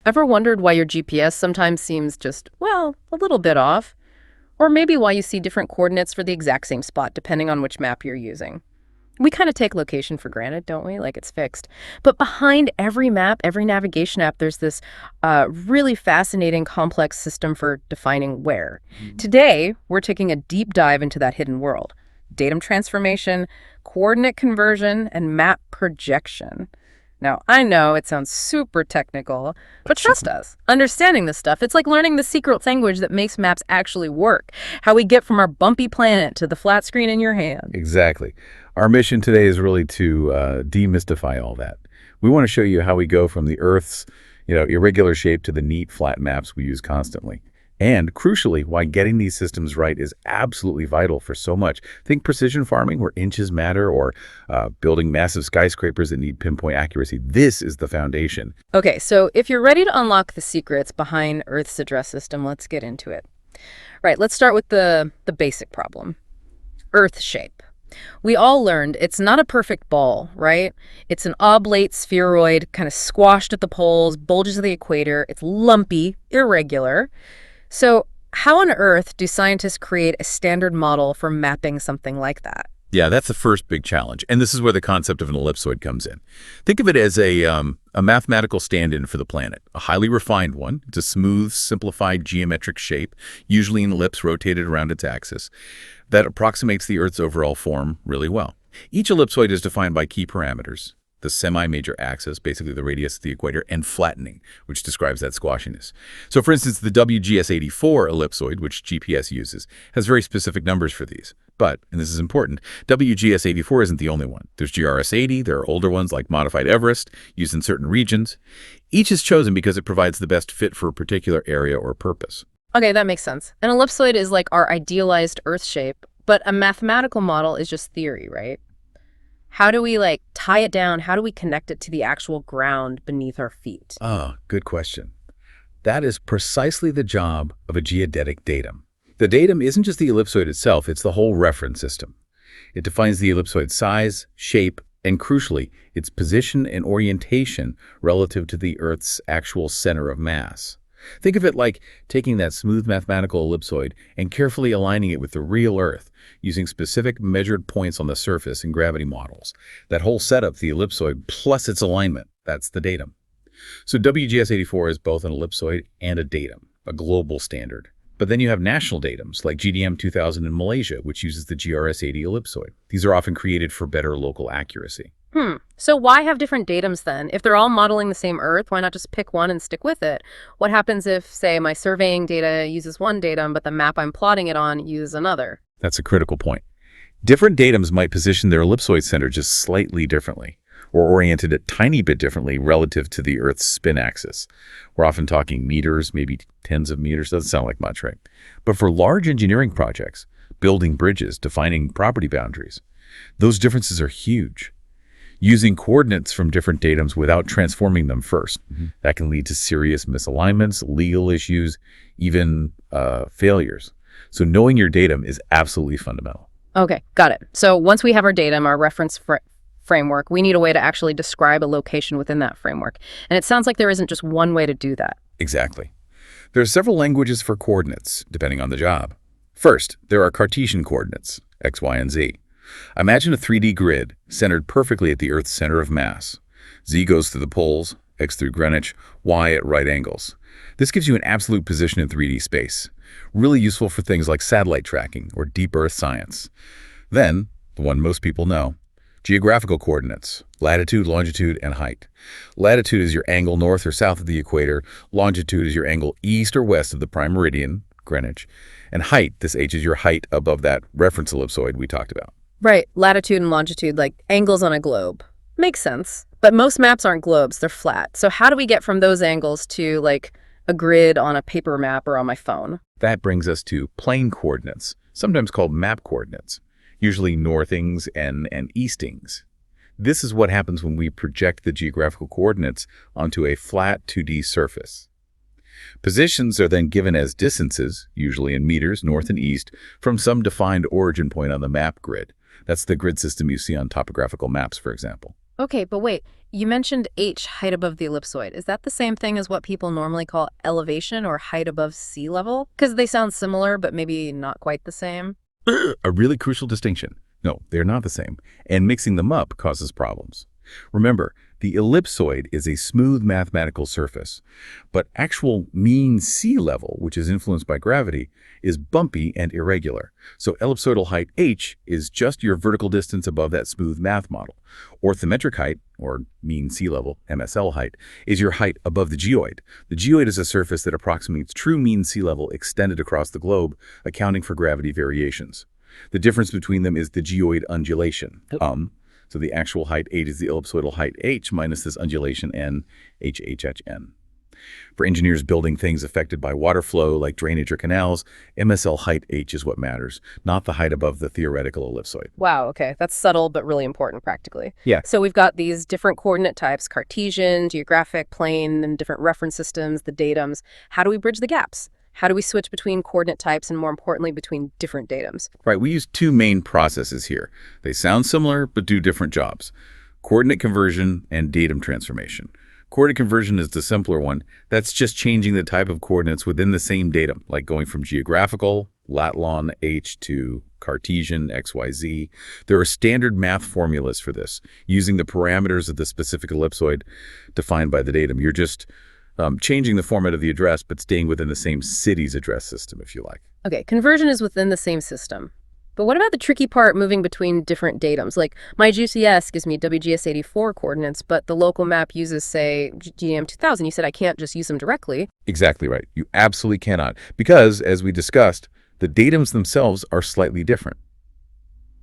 Ever wondered why your GPS sometimes seems just, well, a little bit off? Or maybe why you see different coordinates for the exact same spot depending on which map you're using? We kind of take location for granted, don't we? Like it's fixed. But behind every map, every navigation app, there's this really fascinating, complex system for defining where. Today, we're taking a deep dive into that hidden world: datum transformation, coordinate conversion, and map projection. Now, I know it sounds super technical, but trust us, understanding this stuff, it's like learning the secret language that makes maps actually work. How we get from our bumpy planet to the flat screen in your hand. Exactly. Our mission today is really to demystify all that. We want to show you how we go from the Earth's, irregular shape to the neat, flat maps we use constantly. And crucially, why getting these systems right is absolutely vital for so much. Think precision farming where inches matter, or building massive skyscrapers that need pinpoint accuracy. This is the foundation. Okay, so if you're ready to unlock the secrets behind Earth's address system, let's get into it. Right, let's start with the basic problem. Earth shape. We all learned it's not a perfect ball, right? It's an oblate spheroid, kind of squashed at the poles, bulges at the equator. It's lumpy, irregular. So how on earth do scientists create a standard model for mapping something like that? Yeah, that's the first big challenge. And this is where the concept of an ellipsoid comes in. Think of it as a mathematical stand-in for the planet, a highly refined one. It's a smooth, simplified geometric shape, usually an ellipse rotated around its axis, that approximates the Earth's overall form really well. Each ellipsoid is defined by key parameters: the semi-major axis, basically the radius of the equator, and flattening, which describes that squashiness. So for instance, the WGS84 ellipsoid, which GPS uses, has very specific numbers for these. But, and this is important, WGS84 isn't the only one. There's GRS80, there are older ones like Modified Everest, used in certain regions. Each is chosen because it provides the best fit for a particular area or purpose. Okay, that makes sense. An ellipsoid is like our idealized Earth shape, but a mathematical model is just theory, right? How do we tie it down? How do we connect it to the actual ground beneath our feet? Oh, good question. That is precisely the job of a geodetic datum. The datum isn't just the ellipsoid itself, it's the whole reference system. It defines the ellipsoid's size, shape, and crucially, its position and orientation relative to the Earth's actual center of mass. Think of it like taking that smooth mathematical ellipsoid and carefully aligning it with the real Earth, using specific measured points on the surface in gravity models. That whole setup, the ellipsoid plus its alignment, that's the datum. So WGS84 is both an ellipsoid and a datum, a global standard. But then you have national datums like GDM 2000 in Malaysia, which uses the GRS80 ellipsoid. These are often created for better local accuracy. So why have different datums then? If they're all modeling the same Earth, why not just pick one and stick with it? What happens if, say, my surveying data uses one datum, but the map I'm plotting it on uses another? That's a critical point. Different datums might position their ellipsoid center just slightly differently, or oriented a tiny bit differently relative to the Earth's spin axis. We're often talking meters, maybe tens of meters. Doesn't sound like much, right? But for large engineering projects, building bridges, defining property boundaries, those differences are huge. Using coordinates from different datums without transforming them first, that can lead to serious misalignments, legal issues, even failures. So knowing your datum is absolutely fundamental. Okay, got it. So once we have our datum, our reference framework, we need a way to actually describe a location within that framework. And it sounds like there isn't just one way to do that. Exactly. There are several languages for coordinates, depending on the job. First, there are Cartesian coordinates, X, Y, and Z. Imagine a 3D grid centered perfectly at the Earth's center of mass. Z goes through the poles, X through Greenwich, Y at right angles. This gives you an absolute position in 3D space, really useful for things like satellite tracking or deep Earth science. Then, the one most people know, geographical coordinates: latitude, longitude, and height. Latitude is your angle north or south of the equator. Longitude is your angle east or west of the prime meridian, Greenwich. And height, this H is your height above that reference ellipsoid we talked about. Right, latitude and longitude, like angles on a globe. Makes sense. But most maps aren't globes, they're flat. So how do we get from those angles to a grid on a paper map or on my phone? That brings us to plane coordinates, sometimes called map coordinates, usually northings and eastings. This is what happens when we project the geographical coordinates onto a flat 2D surface. Positions are then given as distances, usually in meters, north and east, from some defined origin point on the map grid. That's the grid system you see on topographical maps, for example. Okay, but wait, you mentioned h, height above the ellipsoid. Is that the same thing as what people normally call elevation or height above sea level? Because they sound similar, but maybe not quite the same. A really crucial distinction. No, they're not the same, and mixing them up causes problems. Remember, the ellipsoid is a smooth mathematical surface, but actual mean sea level, which is influenced by gravity, is bumpy and irregular. So ellipsoidal height h is just your vertical distance above that smooth math model. Orthometric height, or mean sea level, MSL height, is your height above the geoid. The geoid is a surface that approximates true mean sea level extended across the globe, accounting for gravity variations. The difference between them is the geoid undulation. So the actual height 8 is the ellipsoidal height h minus this undulation n, hhhn. For engineers building things affected by water flow like drainage or canals, MSL height h is what matters, not the height above the theoretical ellipsoid. Wow, okay. That's subtle but really important practically. Yeah. So we've got these different coordinate types, Cartesian, geographic, plane, and different reference systems, the datums. How do we bridge the gaps? How do we switch between coordinate types and more importantly, between different datums? Right, we use two main processes here. They sound similar, but do different jobs. Coordinate conversion and datum transformation. Coordinate conversion is the simpler one. That's just changing the type of coordinates within the same datum, like going from geographical, lat-lon, h, to Cartesian, xyz. There are standard math formulas for this, using the parameters of the specific ellipsoid defined by the datum. You're just changing the format of the address, but staying within the same city's address system, if you like. Okay, conversion is within the same system. But what about the tricky part moving between different datums? Like my GCS gives me WGS84 coordinates, but the local map uses, say, GM2000. You said I can't just use them directly. Exactly right. You absolutely cannot. Because, as we discussed, the datums themselves are slightly different.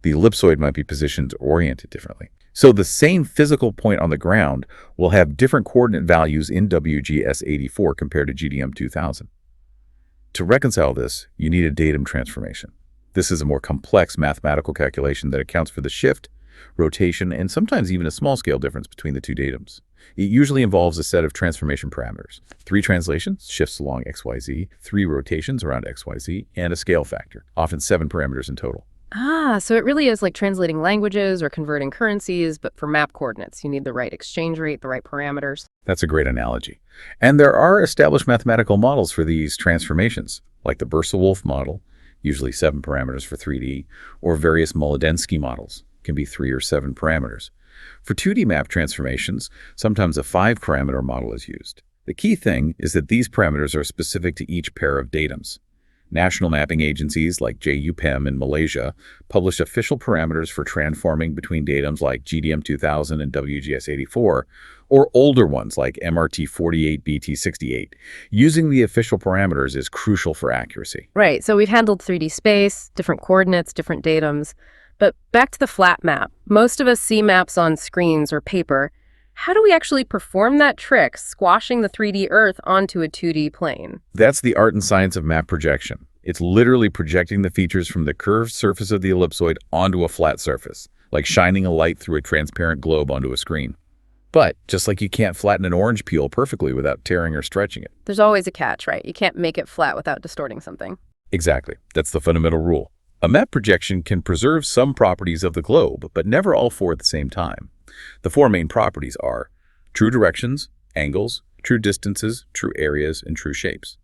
The ellipsoid might be positioned or oriented differently. So the same physical point on the ground will have different coordinate values in WGS84 compared to GDM2000. To reconcile this, you need a datum transformation. This is a more complex mathematical calculation that accounts for the shift, rotation, and sometimes even a small-scale difference between the two datums. It usually involves a set of transformation parameters: 3 translations, shifts along XYZ, 3 rotations around XYZ, and a scale factor, often 7 parameters in total. Ah, so it really is like translating languages or converting currencies, but for map coordinates, you need the right exchange rate, the right parameters. That's a great analogy. And there are established mathematical models for these transformations, like the Bursa-Wolf model, usually 7 parameters for 3D, or various Molodensky models, can be 3 or 7 parameters. For 2D map transformations, sometimes a 5-parameter model is used. The key thing is that these parameters are specific to each pair of datums. National mapping agencies like JUPEM in Malaysia publish official parameters for transforming between datums like GDM2000 and WGS84, or older ones like MRT48, BT68. Using the official parameters is crucial for accuracy. Right, so we've handled 3D space, different coordinates, different datums. But back to the flat map. Most of us see maps on screens or paper. How do we actually perform that trick, squashing the 3D Earth onto a 2D plane? That's the art and science of map projection. It's literally projecting the features from the curved surface of the ellipsoid onto a flat surface, like shining a light through a transparent globe onto a screen. But just like you can't flatten an orange peel perfectly without tearing or stretching it. There's always a catch, right? You can't make it flat without distorting something. Exactly. That's the fundamental rule. A map projection can preserve some properties of the globe, but never all 4 at the same time. The 4 main properties are true directions, angles, true distances, true areas, and true shapes.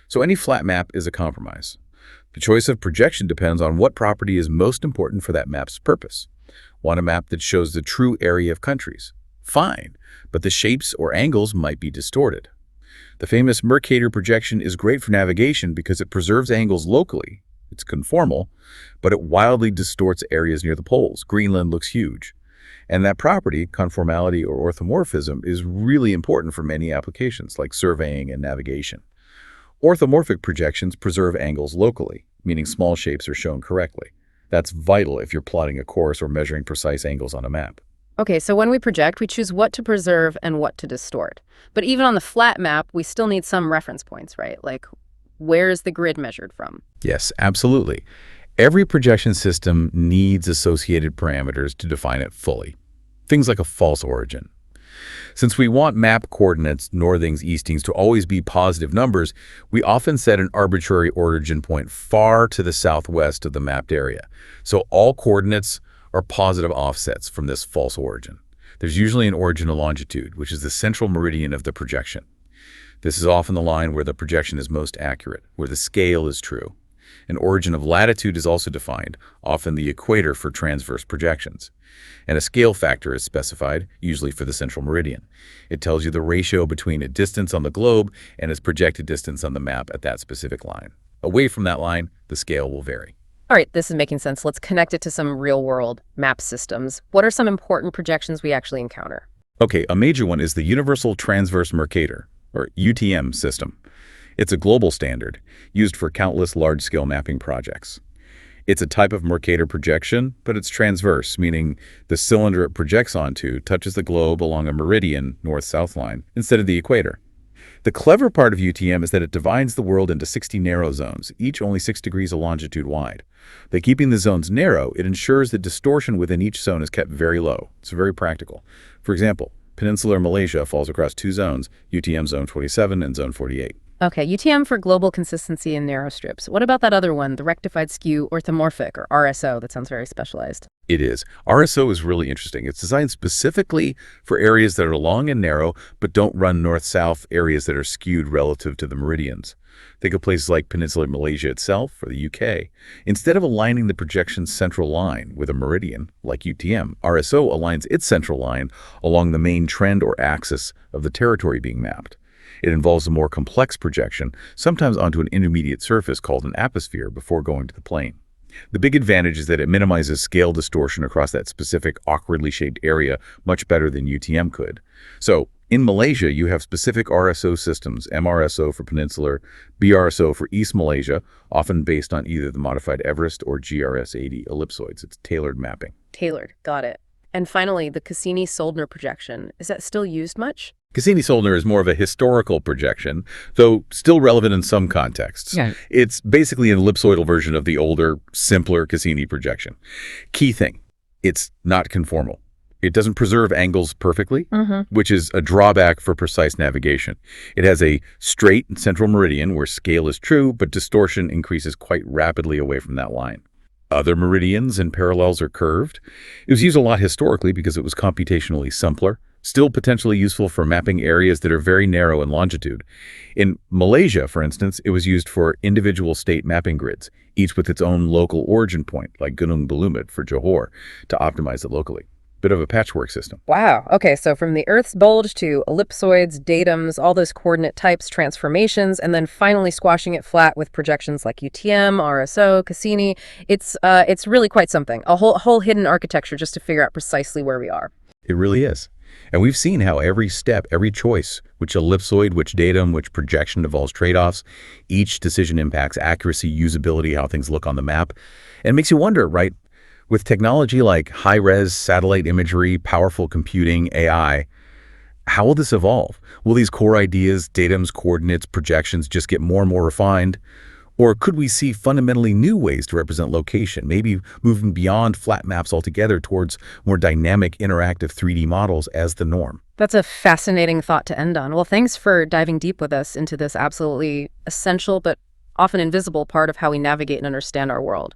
So any flat map is a compromise. The choice of projection depends on what property is most important for that map's purpose. Want a map that shows the true area of countries? Fine, but the shapes or angles might be distorted. The famous Mercator projection is great for navigation because it preserves angles locally. It's conformal, but it wildly distorts areas near the poles. Greenland looks huge. And that property, conformality or orthomorphism, is really important for many applications like surveying and navigation. Orthomorphic projections preserve angles locally, meaning small shapes are shown correctly. That's vital if you're plotting a course or measuring precise angles on a map. Okay, so when we project, we choose what to preserve and what to distort. But even on the flat map, we still need some reference points, right? Like, where is the grid measured from? Yes, absolutely. Every projection system needs associated parameters to define it fully. Things like a false origin. Since we want map coordinates, northings, eastings, to always be positive numbers, we often set an arbitrary origin point far to the southwest of the mapped area. So all coordinates are positive offsets from this false origin. There's usually an origin of longitude, which is the central meridian of the projection. This is often the line where the projection is most accurate, where the scale is true. An origin of latitude is also defined, often the equator for transverse projections. And a scale factor is specified, usually for the central meridian. It tells you the ratio between a distance on the globe and its projected distance on the map at that specific line. Away from that line, the scale will vary. All right, this is making sense. Let's connect it to some real-world map systems. What are some important projections we actually encounter? Okay, a major one is the Universal Transverse Mercator, or UTM system. It's a global standard, used for countless large-scale mapping projects. It's a type of Mercator projection, but it's transverse, meaning the cylinder it projects onto touches the globe along a meridian north-south line instead of the equator. The clever part of UTM is that it divides the world into 60 narrow zones, each only 6 degrees of longitude wide. By keeping the zones narrow, it ensures that distortion within each zone is kept very low. It's very practical. For example, peninsular Malaysia falls across 2 zones, UTM Zone 27 and Zone 48. Okay, UTM for global consistency in narrow strips. What about that other one, the rectified skew orthomorphic, or RSO? That sounds very specialized. It is. RSO is really interesting. It's designed specifically for areas that are long and narrow, but don't run north-south, areas that are skewed relative to the meridians. Think of places like Peninsular Malaysia itself or the UK. Instead of aligning the projection's central line with a meridian, like UTM, RSO aligns its central line along the main trend or axis of the territory being mapped. It involves a more complex projection, sometimes onto an intermediate surface called an aposphere before going to the plane. The big advantage is that it minimizes scale distortion across that specific awkwardly shaped area much better than UTM could. So, in Malaysia, you have specific RSO systems, MRSO for Peninsular, BRSO for East Malaysia, often based on either the modified Everest or GRS-80 ellipsoids. It's tailored mapping. Tailored, got it. And finally, the Cassini-Soldner projection. Is that still used much? Cassini-Soldner is more of a historical projection, though still relevant in some contexts. Yeah. It's basically an ellipsoidal version of the older, simpler Cassini projection. Key thing, it's not conformal. It doesn't preserve angles perfectly, which is a drawback for precise navigation. It has a straight central meridian where scale is true, but distortion increases quite rapidly away from that line. Other meridians and parallels are curved. It was used a lot historically because it was computationally simpler, still potentially useful for mapping areas that are very narrow in longitude. In Malaysia, for instance, it was used for individual state mapping grids, each with its own local origin point, like Gunung Belumut for Johor, to optimize it locally. Bit of a patchwork system. Wow. Okay, so from the Earth's bulge to ellipsoids, datums, all those coordinate types, transformations, and then finally squashing it flat with projections like UTM, RSO, Cassini. It's really quite something. A whole hidden architecture just to figure out precisely where we are. It really is. And we've seen how every step, every choice, which ellipsoid, which datum, which projection involves trade-offs. Each decision impacts accuracy, usability, how things look on the map. And it makes you wonder, right? With technology like high-res satellite imagery, powerful computing, AI, how will this evolve? Will these core ideas, datums, coordinates, projections just get more and more refined? Or could we see fundamentally new ways to represent location, maybe moving beyond flat maps altogether towards more dynamic, interactive 3D models as the norm? That's a fascinating thought to end on. Well, thanks for diving deep with us into this absolutely essential but often invisible part of how we navigate and understand our world.